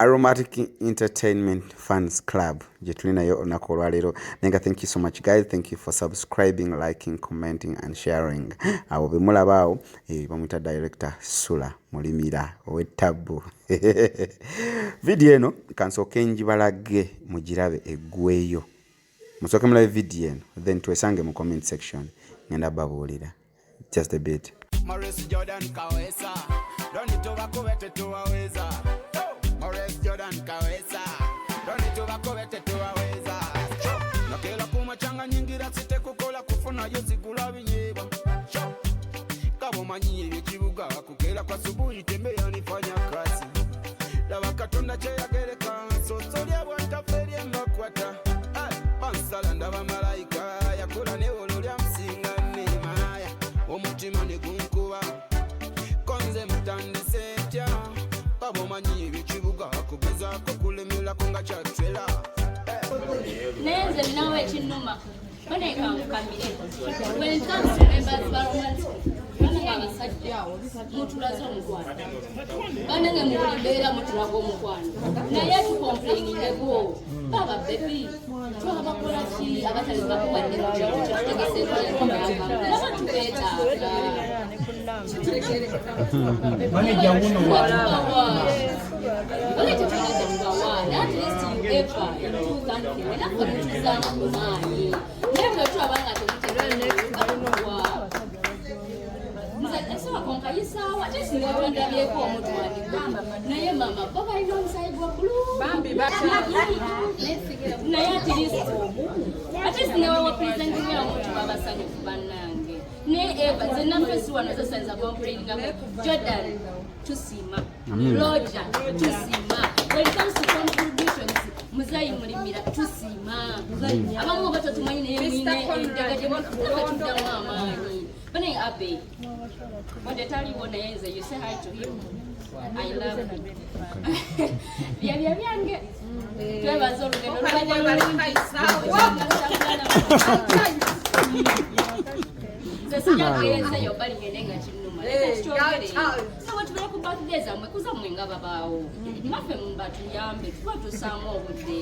Aromatic Entertainment Fans Club. Jetulina yo onako lero. Nenga, thank you so much guys. Thank you for subscribing, liking, commenting and sharing. Abo bemula bao bamuita director Sula Mulimira owetabu. Video eno kansoke njibalage mujirabe eggweyo. Musoke mulabe video eno then twesange mu comment section. Ngenda babulira. Just a bit. Maurice Jordan Kawesa. Don't to bakobete tuwaweza. Maurice Jordan Kawesa. Don't to bakobete tuwaweza. Nakela kumachanga nyingira site kukola kufuna yozigula binyeba. Kabo manyi ebikibuga kukela kwa subuhi tembea nifanya kazi. Laba katonda che yagereka so solia bwata ferie mbakwata. Bansala ndaba malaika yakola ne ololya msinga nemaya. Omutima ne gunkuba konze mutandise tya babo manyi ebikibuga kugeza ko kulemela konga chatwela neze binawe chinuma kone kamukambire when it comes to members parliament mutulazo mukwana banenge mulibera mutulago mukwana naye tukomplainingo baba baby twabakola ki abataliza kuwadde kutegeseza n'abantu beetaaga manager wuno wala tetutegeeza mubawaana at least you ever intuuka era kamutuzanga ku maanyi naye bwe twabanga temutegeeza Nza konka yisawa tesinga bandabyeko omuntu wandigamba naye mama baba ino omusayi gwa bulu bambi naye ati wa presenting ya omuntu babasanyufu bannange ne eva zenamfesi wano zasanza complaining Jordan tusima Roger tusima when it comes to contributions muzayi mulimira tusima abamu batatumanyi naye endagaje batuddamu amaanyi bane abe when the tali bona yenze you say hi to him I love him bya byange twebaza olugendo sesiyagenze yo bali ngenenga kinuma sawa tubera ku birthday zamwe kuzamwe nga babaawo mafe mbatu yambe tuba tusaamu obudde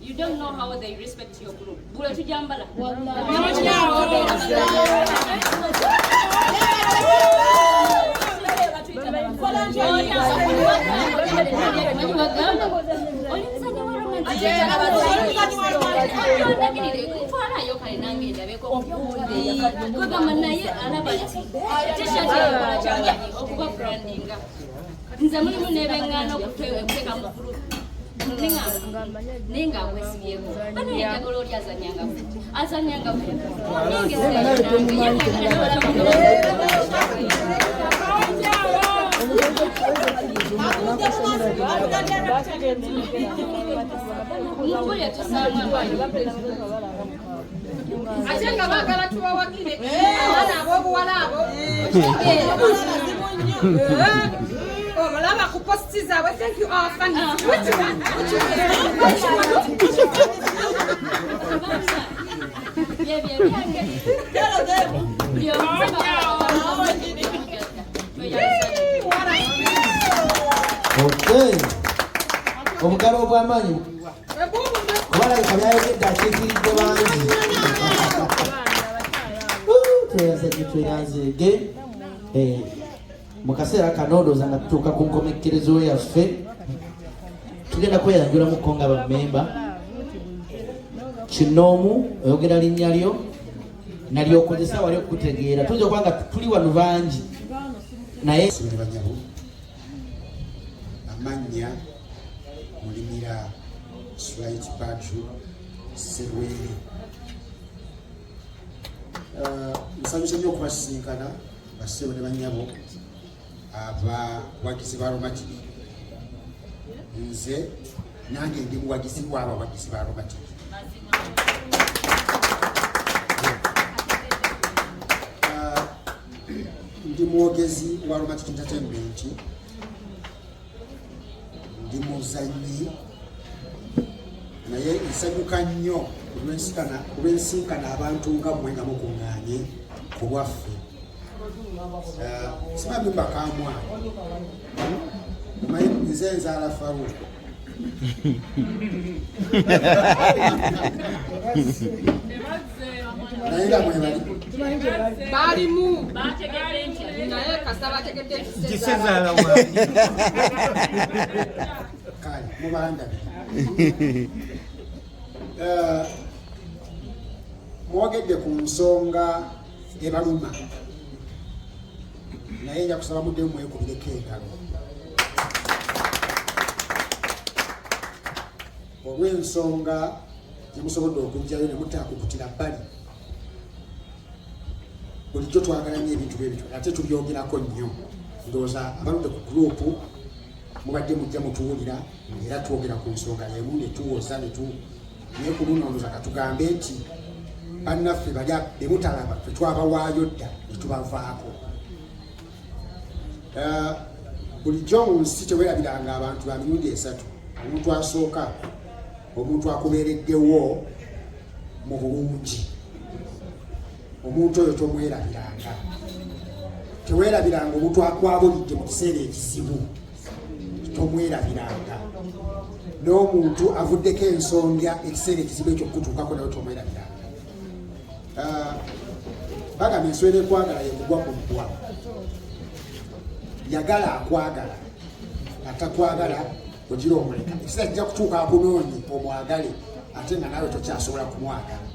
you don't know how they respect your group. Bula tujambala. Ninga kwesiyeko bane yakolo lyazanyanga azanyanga ninge ajenga bagala tubawagire abo buwalabo oh, malama kupostiza we thank you all thank you which one okay omugalo ogw'amaanyi wala kabyayogedde akiikiridde bangi tweyanzege mu kaseera kano ndowooza nga tutuuka ku nkomekkerezo yaffe tugenda kweyanjula muko nga bammemba kinoomu oyogera linnya lyo nalyokozesa wali okutegeera tuyinza okuba nga tuli wano bangi naye banyabo amannya Mulimira Swait Badru Serwere nsanyuse nnyo okubasisinkana bassebo ne banyabo abawagizi ba Aromatic. Nze nange ndi muwagizi w'abawagizi ba Aromatic. Ndi mwogezi wa Aromatic Entertainment, ndi muzanyi naye nsanyuka nnyo olwensinkana abantu nga mmwe nga mukuŋŋaanye ku bwaffe. Simanyi bakamwana omanyi nze nzaala Faru naye nga mwe bali balimu naye kasa bategedde kisezaala wange kale mubandabe. Mwogedde ku nsonga ebaluma naye nja kusaba muddemu mwekubireko engalo olw'ensonga gyemusobodde okujjayo ne mutaakukutira bbali. Bulijjo twagala nnyo ebintu bwebityo ate tubyogerako nnyo. Ndowooza abaludde ku gurupu mubadde mujja mutuwulira era twogera ku nsonga emu ne tuwoza naye ku luno ndowooza katugambe nti bannaffe balya be mutalaba fe twabawaayo dda ne tubavaako. Bulijjo mu nsi teweerabiranga abantu ba mirundi esatu. Omuntu asooka omuntu akubeereddewo mu bulungi, omuntu oyo tomwerabiranga. Teweerabiranga omuntu akwabulidde mu kiseera ekizibu, tomwerabiranga. N'omuntu avuddeko ensonga ekiseera ekizibu ekyo kutuukako nawe tomwerabiranga. Bagamba enswera ekwagala yekugwa ku bbwa. Yagala akwagala, atakwagala ogira omuleka. Ekiseera kijja kutuuka akunoonye omwagale ate nga naawe tokyasobola kumwagala.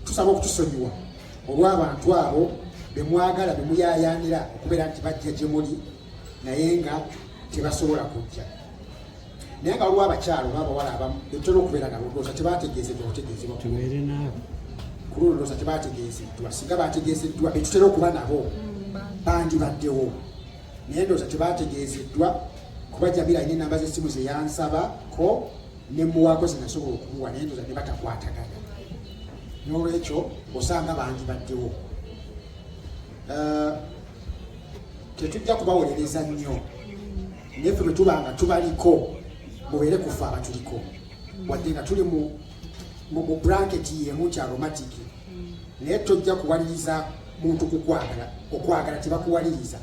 Tusaba okutusonyiwa olw'abantu abo be mwagala be muyaayaanira okubeera nti bajja gye muli naye nga tebasobola kujja. Naye nga waliwo abakyalo n'abawala abamu betutera okubeera nabo ndowooza tebategeezeddwa otegeezebwa ku luno, ndowooza tebategeezeddwa. Singa bategeezeddwa betutera okuba nabo bandibaddewo, naye ndowooza tebategeezeddwa kuba Jabira alina enamba z'essimu ze yansabako ne muwaako ze nasobola okumuwa naye ndowooza ne batakwatagana. N'olwekyo osanga bandibaddewo. Tetujja kubawolereza nnyo naye ffe bwe tuba nga tubaliko mubeere kufa abatuliko wadde nga tuli mu blanketi yemu nti aromatiki, naye tojja kuwaliriza muntu okwagala tebakuwaliriza.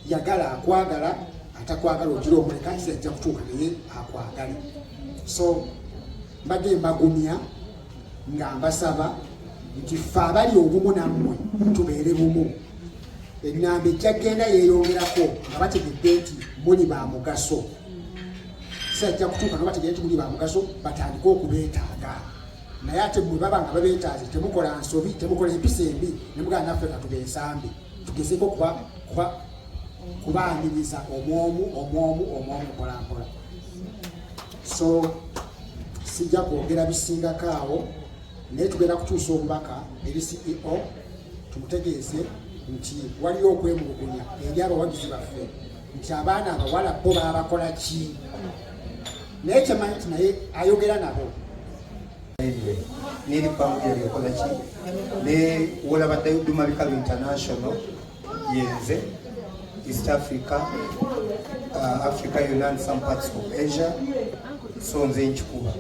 Yagala akwagala, atakwagala ogira omuleka kiseera kijja kutuuka naye akwagale. So mbadde mbagumya nga mbasaba nti ffe abali obumu nammwe tubeere bumu. Ennamba ejja genda yeeyongerako nga bategedde nti muli ba mugaso. Kiseera kijja kutuuka nga bategedde nti muli ba mugaso batandike okubeetaaga. Naye ate bwe baba nga babeetaaze temukola nsobi, temukola empisa embi ne mugala naffe ka tubeesambe. Tugezeeko kubaaniriza omwomu mpola mpola. So sijja kwogera bisingako awo naye tugenda kutuusa obubaka eri CEO tumutegeeze nti waliyo okwemulugunya eri abawagizi baffe nti abaana abawala bo babakola ki. Naye kyemanyi nti naye ayogera nabo neri pamoja likola ki ne wolaba Duma Bikalu International yenze East Africa, Africa, United some parts of Asia. So nze nchikuba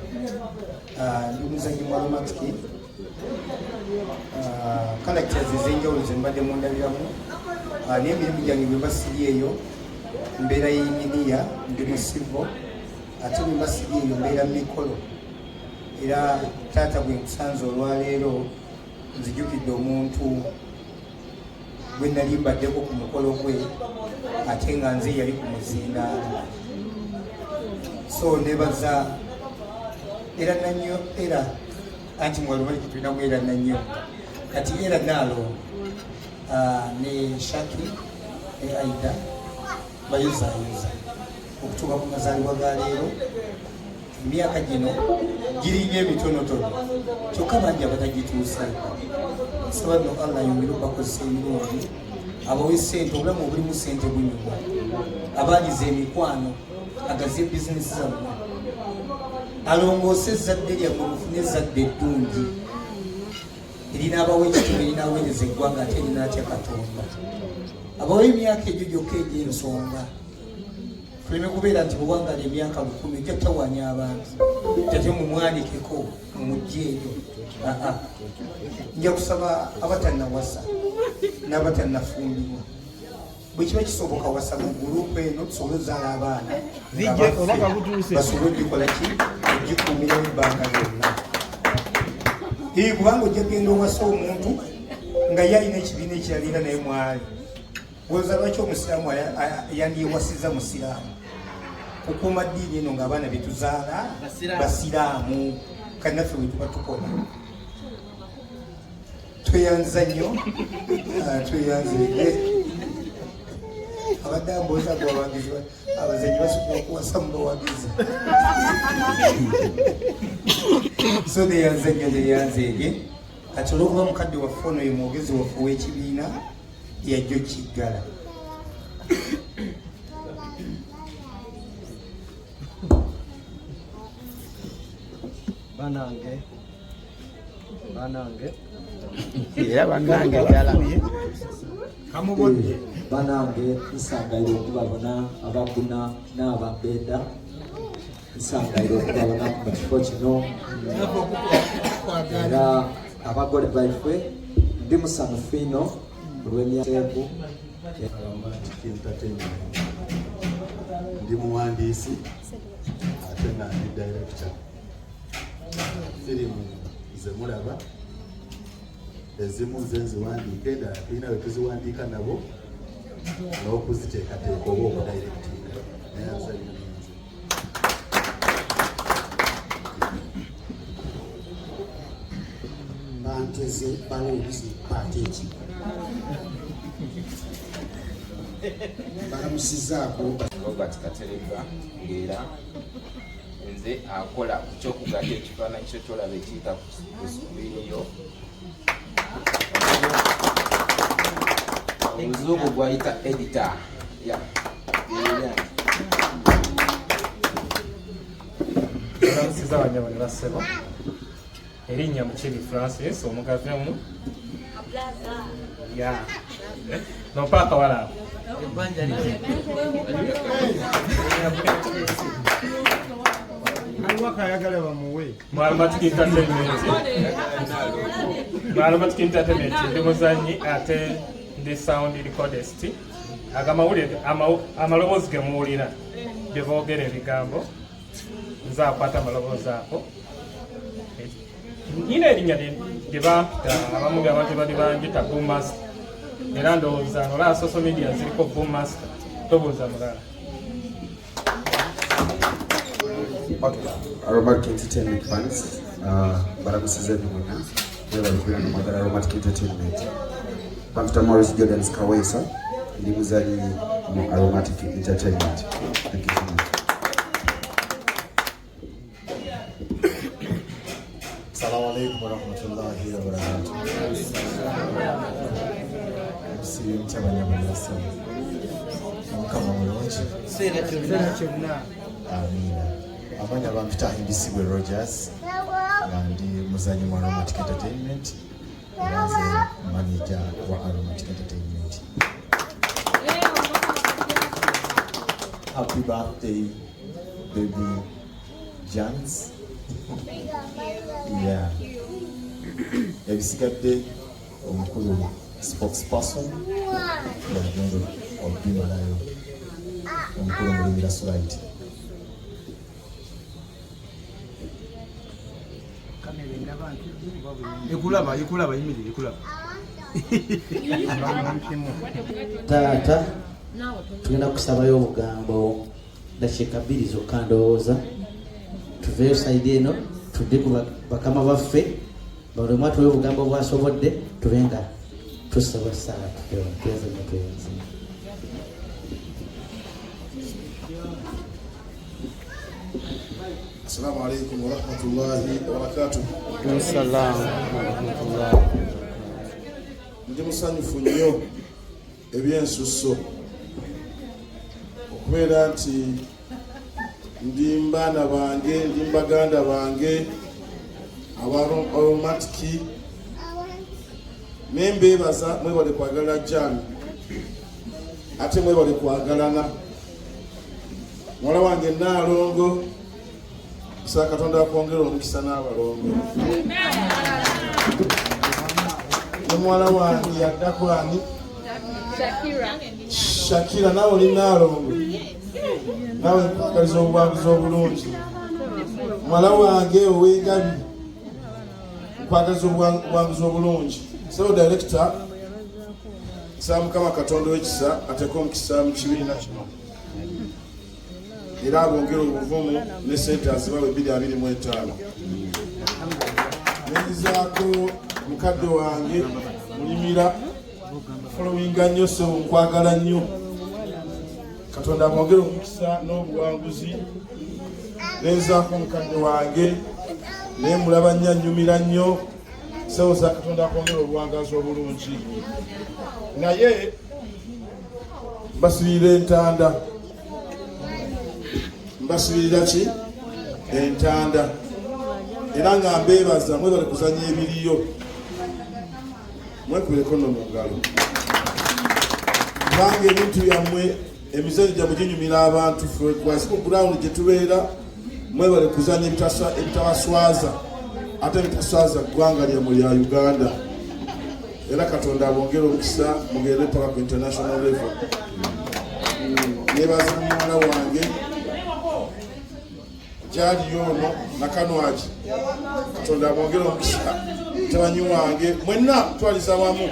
ndi muzanyi mu aromatiki characters ezenjawulo ze mbadde mundabiramu n'emirimu gyange bwe basiri eyo mbeera y'eminiya ndi musivo ate bwe basiri eyo mbeera mikolo era taata bwe nkusanze olwaleero nzijukidde omuntu gwe nali mbaddeko ku mukolo gwe ate nga nze yali ku muzindaalo. So nebaza era nanyo era anti mwalumali kitulina mwera nanyo kati era nalo ne Shaki Aida bayuza okutuuka ku mazaalibwa ga leero emyaka gino giringa emitonotono kyokka bangi abatagituuseeko. Saba no Allah yongere bakozesa ebirungi abawe ssente obulamu obulimu ssente bunyuma abagize emikwano agaze bizinesi zammwe alongoose ezzadde lyammwe mufune ezzadde eddungi erinabawo ekitulu erinaweereza eggwanga ate erinaatya Katonda abawe emyaka egyo gyokka egy'ensonga tuleme kubeera nti buwangala emyaka 10 ejja tawanya abantu tate mumwanikeko mumujje eyo. Nja kusaba abatannawasa n'abatannafumbirwa bwe kiba kisoboka wasa mu gurupu eno tusobole ozaala abaana basobole ogikola ki ogikuumira ebbanga lyonna. Kubanga ojja genda owasa omuntu nga yalina ekibiina ekiralira naye mwali weoza lwaki omusiraamu yandiyewasiza musiraamu kukuuma ddiini eno ng'abaana betuzaala basiraamu kannaffe bwe tuba tukola. Tweyanza nnyo tweyanzege abadde ambooza gu abawagizi abazanyi basobola okuwasa mu bawagizi so neyanza nnyo neyanzeege kati olwokuba mukadde waffe ono ye mwogezi waffe w'ekibiina yajjo kiggala. banange era bannange ddala kamubodde banange nsangaire okubabona abaguna n'ababedda nsangaire okubabona mu kifo kino era abagole baife ndi musanufu ino olw'emyateeku ndi muwandiisi ate nga ndi director. Firimu ze mulaba ezimu nze nziwandiika endala tulina we tuziwandiika nabo n'okuziteekateeka oba okudirectinga naye azalina nze. banteze balowoozi paati eki balamusizaako Robert Kateregga ng'era nze akola ku kyokugata ekifaananyi kyo kyolaba ekiyita ku sikuriiniyo. Omuzungu gwayita editor. Olamusiza abanyabone bassebo erinnya Mukibi Francis omugavemu nopaaka wala Malumatic Entertainment ndi muzanyi ate ndi sound recordist. Agamawulire amaloboozi ge muwulira bye boogera ebigambo nze akwata amaloboozi ako. Nina erinnya lye bampita abamu abantu bali banjita Boommaster era ndowooza olaba social media ziriko Boommaster tobuuza mulala. Aromatic Entertainment fans, baramusize bimuna wewe walikuwa na magara Aromatic Entertainment. Pamfita Morris Jordan Kawesa ndi muzanyi mu Aromatic Entertainment. Thank you so much. Assalamu alaikum warahmatullahi wabarakatuh. Musibe mkyabanyabonasa mukama mulungi seera kyonna. amina. Amanya bampita Hindisibwe Rogers nga ndi muzanyi mu Aromatic Entertainment era nze manager wa Aromatic Entertainment. Happy birthday baby Jans. Yeah. Ebisigadde omukulu spokesperson yagendo obimalayo omukulu Mulimira Sulaiti. Ekulaba yimirire ekulaba. Taata tugenda kusabayo obugambo dakiika 2 zokka ndowooza tuveeyo sayidi eno tudde ku bakama baffe buli omu atuwe obugambo bwasobodde tube nga tusaba sala tweyanze. Assalamu alaikum warahmatullahi wabarakatuh. Assalamu warahmatullahi. Ndi musanyufu nnyo ebyensusso okubeera nti ndi mbaana bange ndi baganda bange Aromatic nembeebaza mwebale kwagala Jan ate mwebale kwagalana Mwala wange Nalongo sa Katonda akwongera omukisa n'abalongo. Mwala wange yaddako ani Shakira nawe oli Nalongo nawe nkwagaliza obuwanguzi obulungi. Mwala wange Owegabi nkwagaliza obuwanguzi obulungi. So director Mukama Katonda w'ekisa ateeka omukisa mu kibiina kino era abongera obuvumu ne sente azibawe 225. Nenyizaako mukadde wange Mulimira followinga nnyo so nkwagala nnyo. Katonda abongera omukisa n'obuwanguzi. Nenyizaako mukadde wange naye mulaba nnyo annyumira nnyo. Sewo za Katonda akwongera obuwangazi obulungi. Naye mbasibira entanda. Mbasibira ki? Entanda. Era nga mbeebaza mwebale kuzanya ebiriyo. Mwekubireko nno mu ngalo. Kubanga ebintu byammwe emizannyo gyammwe ginyumira abantu ffe wansi ku ground gye tubeera mwebale kuzanya ebitabaswaza ate ebitaswaza ggwanga lyammwe lya Uganda. Era Katonda abongera omukisa mugende paka ku international level. Nebaza muwala wange gyali ono nakanwaki. Katonda abongera omukisa tabanyi wange mwenna twaliza wamu.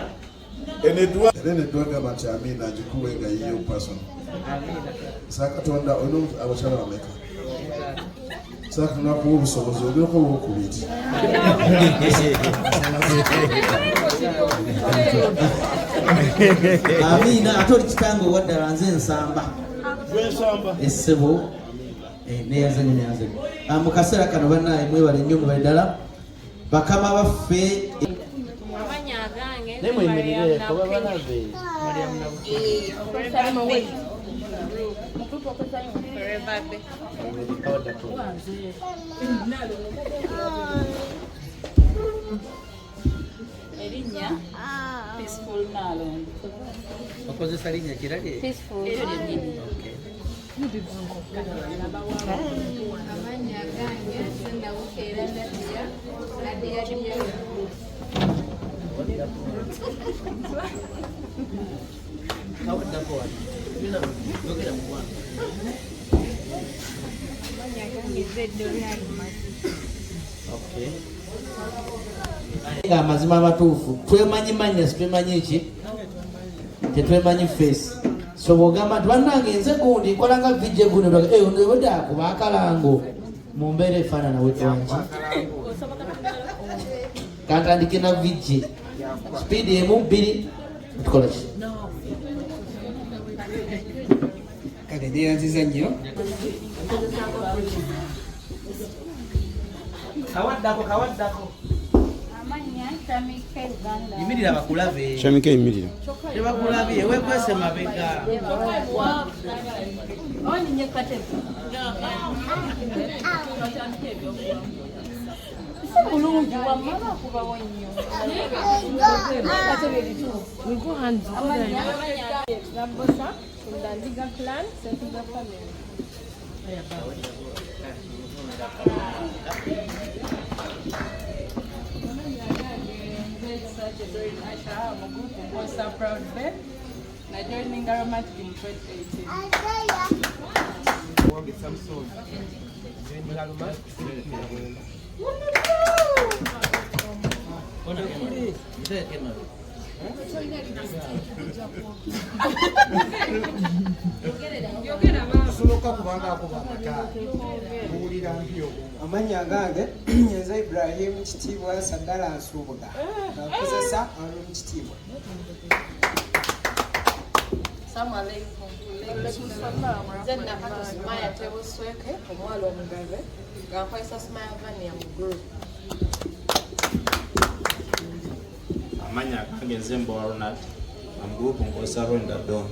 Enedwa gamba nti amina agikuwe nga yiyo person. Sa Katonda ono abakyala bameka. Sa Katonda kuwa obusobozi ogirako obwokubiri. Amina ate oli kitange owaddala nze nsamba essebo neyazanyo mu kaseera kano bannaye mwebale nnyo mubale ddala bakama baffe nemwemerireko babalabe Erinya Peaceful Nalongo. Okozesa linnya kirage? Peaceful. Amanya gange sinabukeera ndatiya Nadia Diyo. Amazima amatuufu twemanyi manya situemanyi eki tetwemanyi face so bwogamba nti bannange nze gundi nkolanga vijje gundi ondewedde akuba akalango mu mbeera efaanana wetwangi kantandike na vijje sipiidi emu 2 tukola ki kale neyanziza nnyo kawaddako yimirira bakulabe Shamika yimirira tebakulabye wekwese mabega Mulungi wamala kubawo nnyo. Rambosa from the Liga clan, Sefiga family. Such a very nice I'm a group of boys are proud of it. And I joined Ngaromatic in 2018. amanya gange nze Ibrahim Kitiibwa Sagala Nsubuga nakozesa Aaron Kitiibwa. Assalamu alaikum. Nzenna Kato Smaya Tebusweke omuwala omugabe nga nkozesa Smaya Vania mu group. Amanya gange nze Mbowa Ronald mu group nkozesa Rwenda Don.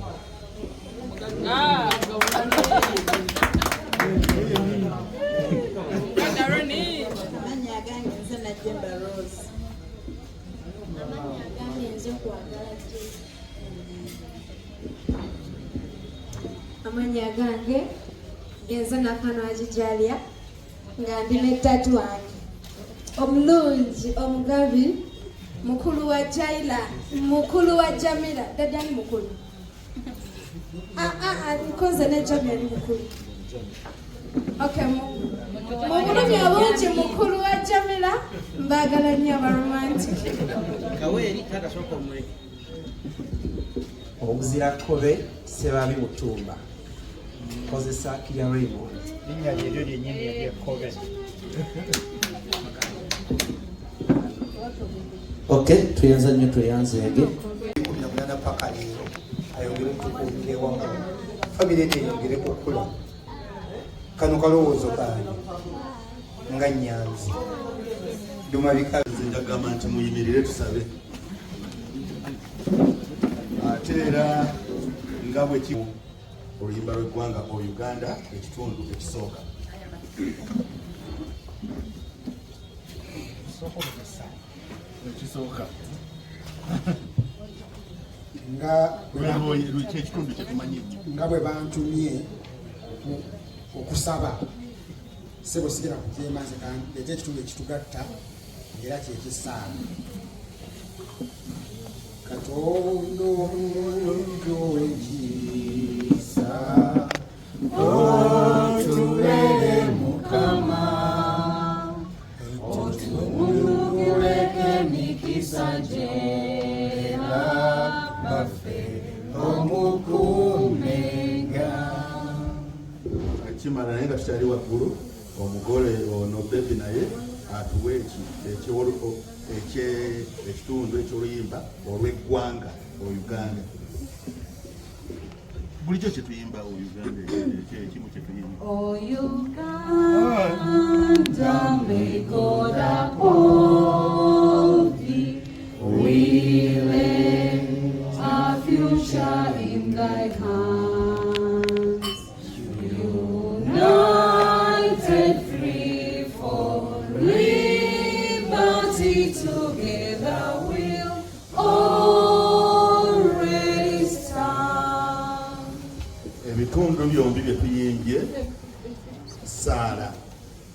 Amanya gange nze Najemba Rose. Amanya gange nze Kwagala Jay. Amanya gange genza nakano ajijalia nga ndime tatu wange omulungi omugabi mukulu wa Jaila mukulu wa Jamila dadani mukulu nkoze ne Jamila ni mukulu okay mukulu byabungi mukulu wa Jamila mbagala nnyo abaromantic kaweri tata soko omuleke obuzira kobe sebabi mutumba kozesa kya Raymond linnya lyo lyennyini eryekkobe. Okay, tuyanza nnyo tuyanzeege. Kumyamulana paka leero ayongere tukuumire wamu. Famire eno eyongere kukula. Kano kalowoozo kange nga Nyanzi. Dumabika nze njagamba nti muyimirire tusabe. Ate era nga bwe kimu oluyimba lw'eggwanga o Uganda ekitundu ekisooka. Ekisooka. Ekitundu kyetumanyi nga bwe bantumye okusaba sebo sigera kukyemaze kandi ekitundu ekitugatta era kyekisaana Katondo omulungi ow'ekisa otubeere Mukama otumuleke emikisa gyera baffe omukuumenga akimala naye nga tukyali waggulu omugole ono bebi naye atuwe ekitundu ekyoluyimba olw'eggwanga o Uganda. Bulijjo kyetuyimba o Uganda ekimu kyetuyimba O Uganda, may God uphold thee. We lay our future in thy hands. United, free for liberty, together we'll already stand. Ebitundu byombi bye tuyimbye Saala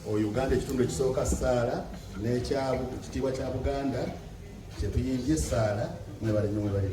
o Uganda ekitundu ekisooka Saala n'ekitiibwa kya Buganda kye tuyimbye Saala mwebale nnyo mwebale